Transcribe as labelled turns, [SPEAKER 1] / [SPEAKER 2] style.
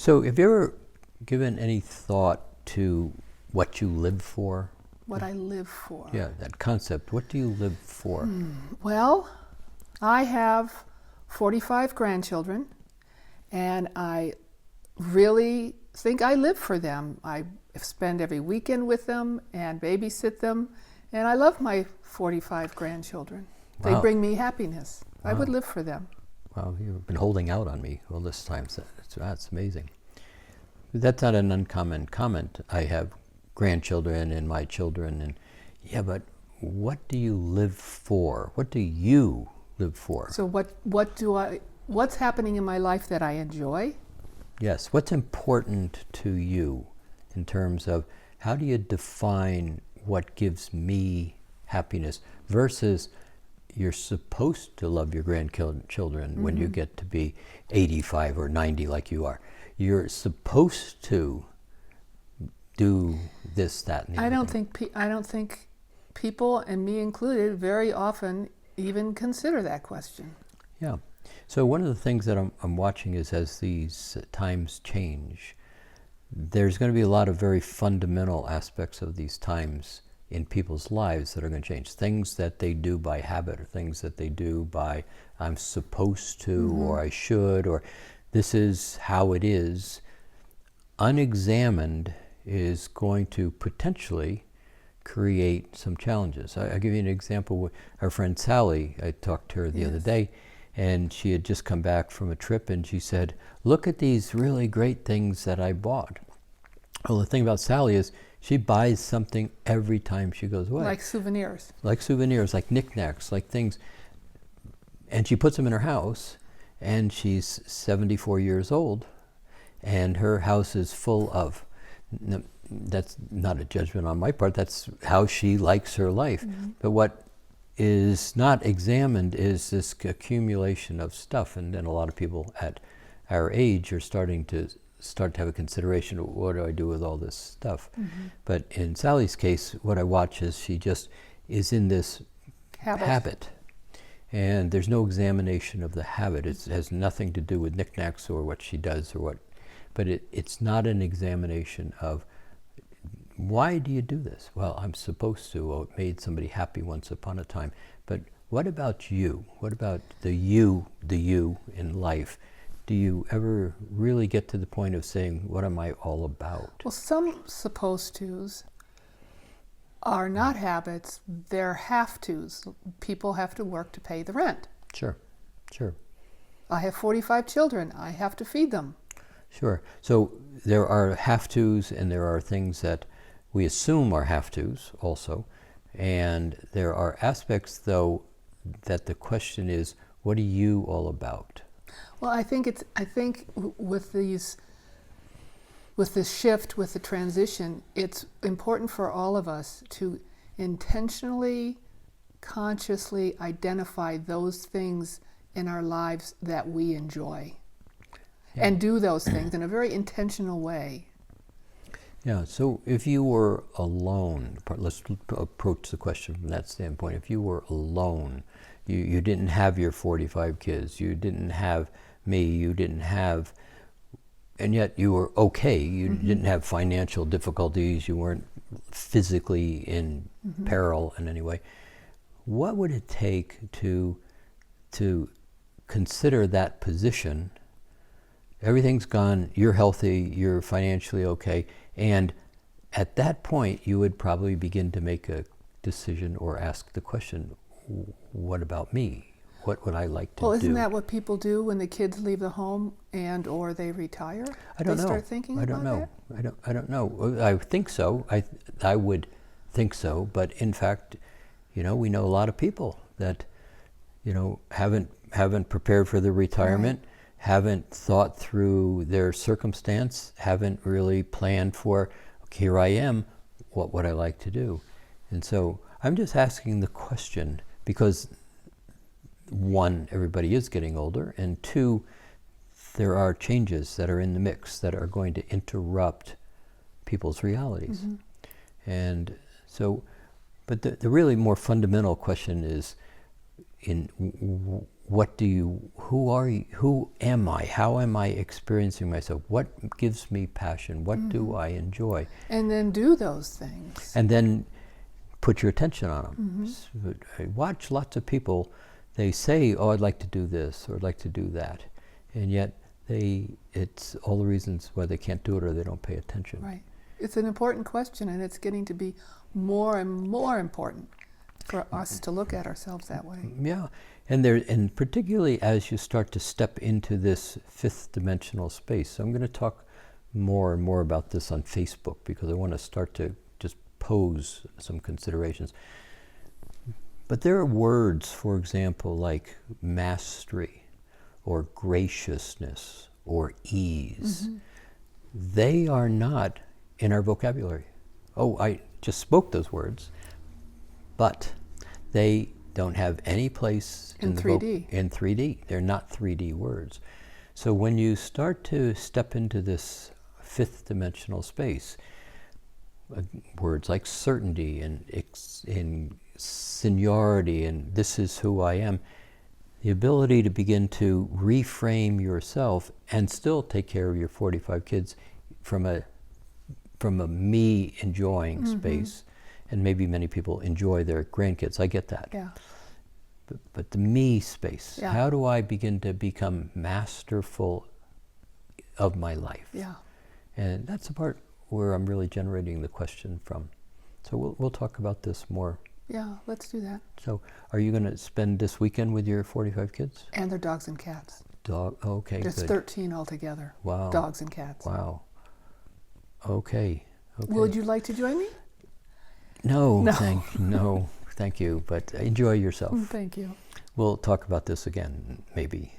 [SPEAKER 1] So have you ever given any thought to what you live for?
[SPEAKER 2] What I live for.
[SPEAKER 1] Yeah, that concept. What do you live for?
[SPEAKER 2] Well, I have 45 grandchildren, and I really think I live for them. I spend every weekend with them and babysit them, and I love my 45 grandchildren. They
[SPEAKER 1] Wow.
[SPEAKER 2] bring me happiness. I would
[SPEAKER 1] Wow.
[SPEAKER 2] live for them.
[SPEAKER 1] Wow, you've been holding out on me all this time. So that's amazing. That's not an uncommon comment. I have grandchildren and my children, and yeah, but what do you live for? What do you live for?
[SPEAKER 2] So what's happening in my life that I enjoy?
[SPEAKER 1] Yes, what's important to you in terms of how do you define what gives me happiness versus you're supposed to love your grandchildren when you get to be 85 or 90 like you are. You're supposed to do this, that, and the
[SPEAKER 2] I
[SPEAKER 1] other
[SPEAKER 2] don't
[SPEAKER 1] thing.
[SPEAKER 2] think people, and me included, very often even consider that question.
[SPEAKER 1] Yeah. So one of the things that I'm watching is as these times change, there's going to be a lot of very fundamental aspects of these times in people's lives that are going to change. Things that they do by habit, or things that they do by I'm supposed to, or I should, or this is how it is. Unexamined is going to potentially create some challenges. I'll give you an example with our friend Sally. I talked to her the other day, and she had just come back from a trip, and she said, look at these really great things that I bought. Well, the thing about Sally is she buys something every time she goes away.
[SPEAKER 2] Like souvenirs.
[SPEAKER 1] Like souvenirs, like knickknacks, like things. And she puts them in her house, and she's 74 years old, and her house is full of, that's not a judgment on my part, that's how she likes her life. But what is not examined is this accumulation of stuff, and then a lot of people at our age are starting to have a consideration of what do I do with all this stuff. But in Sally's case, what I watch is she just is in this habit. And there's no examination of the habit. It has nothing to do with knickknacks or what she does or what, but it's not an examination of why do you do this? Well, I'm supposed to. Well, it made somebody happy once upon a time. But what about you? What about the you in life? Do you ever really get to the point of saying, what am I all about?
[SPEAKER 2] Well, some supposed tos are not habits, they're have tos. People have to work to pay the rent.
[SPEAKER 1] Sure.
[SPEAKER 2] I have 45 children, I have to feed them.
[SPEAKER 1] Sure. So there are have tos, and there are things that we assume are have tos also. And there are aspects, though, that the question is, what are you all about?
[SPEAKER 2] Well, I think with this shift, with the transition, it's important for all of us to intentionally, consciously identify those things in our lives that we enjoy. Yeah. And do those things in a very intentional way.
[SPEAKER 1] Yeah, so if you were alone, let's approach the question from that standpoint. If you were alone, you didn't have your 45 kids, you didn't have me, you didn't have, and yet you were okay, you didn't have financial difficulties, you weren't physically in peril in any way, what would it take to consider that position? Everything's gone, you're healthy, you're financially okay, and at that point you would probably begin to make a decision or ask the question, what about me? What would I like to do?
[SPEAKER 2] Well, isn't that what people do when the kids leave the home and or they retire?
[SPEAKER 1] I don't know.
[SPEAKER 2] They start thinking about that?
[SPEAKER 1] I don't know. I think so. I would think so, but in fact, we know a lot of people that, haven't prepared for their retirement, haven't thought through their circumstance, haven't really planned for, okay, here I am, what would I like to do? And so I'm just asking the question because, one, everybody is getting older, and two, there are changes that are in the mix that are going to interrupt people's realities. And so, but the really more fundamental question is, who are you, who am I, how am I experiencing myself, what gives me passion, what do I enjoy?
[SPEAKER 2] And then do those things.
[SPEAKER 1] And then put your attention on them. I watch lots of people, they say, oh, I'd like to do this, or I'd like to do that. And yet it's all the reasons why they can't do it or they don't pay attention.
[SPEAKER 2] Right. It's an important question, and it's getting to be more and more important for us to look at ourselves that way.
[SPEAKER 1] Yeah, and particularly as you start to step into this fifth dimensional space. So I'm going to talk more and more about this on Facebook, because I want to start to just pose some considerations. But there are words, for example, like mastery or graciousness or ease. They are not in our vocabulary. Oh, I just spoke those words, but they don't have any place
[SPEAKER 2] in 3D.
[SPEAKER 1] In 3D. They're not 3D words. So when you start to step into this fifth dimensional space, words like certainty and seniority and this is who I am, the ability to begin to reframe yourself and still take care of your 45 kids from a me enjoying space. And maybe many people enjoy their grandkids. I get that.
[SPEAKER 2] Yeah.
[SPEAKER 1] But the me space,
[SPEAKER 2] Yeah.
[SPEAKER 1] how do I begin to become masterful of my life?
[SPEAKER 2] Yeah.
[SPEAKER 1] And that's the part where I'm really generating the question from. So we'll talk about this more.
[SPEAKER 2] Yeah, let's do that.
[SPEAKER 1] So are you going to spend this weekend with your 45 kids?
[SPEAKER 2] And their dogs and cats.
[SPEAKER 1] Okay,
[SPEAKER 2] There's
[SPEAKER 1] good.
[SPEAKER 2] 13 altogether.
[SPEAKER 1] Wow.
[SPEAKER 2] Dogs and cats.
[SPEAKER 1] Wow. Okay.
[SPEAKER 2] Would you like to join me?
[SPEAKER 1] No,
[SPEAKER 2] No.
[SPEAKER 1] no, thank you. But enjoy yourself.
[SPEAKER 2] Thank you.
[SPEAKER 1] We'll talk about this again, maybe.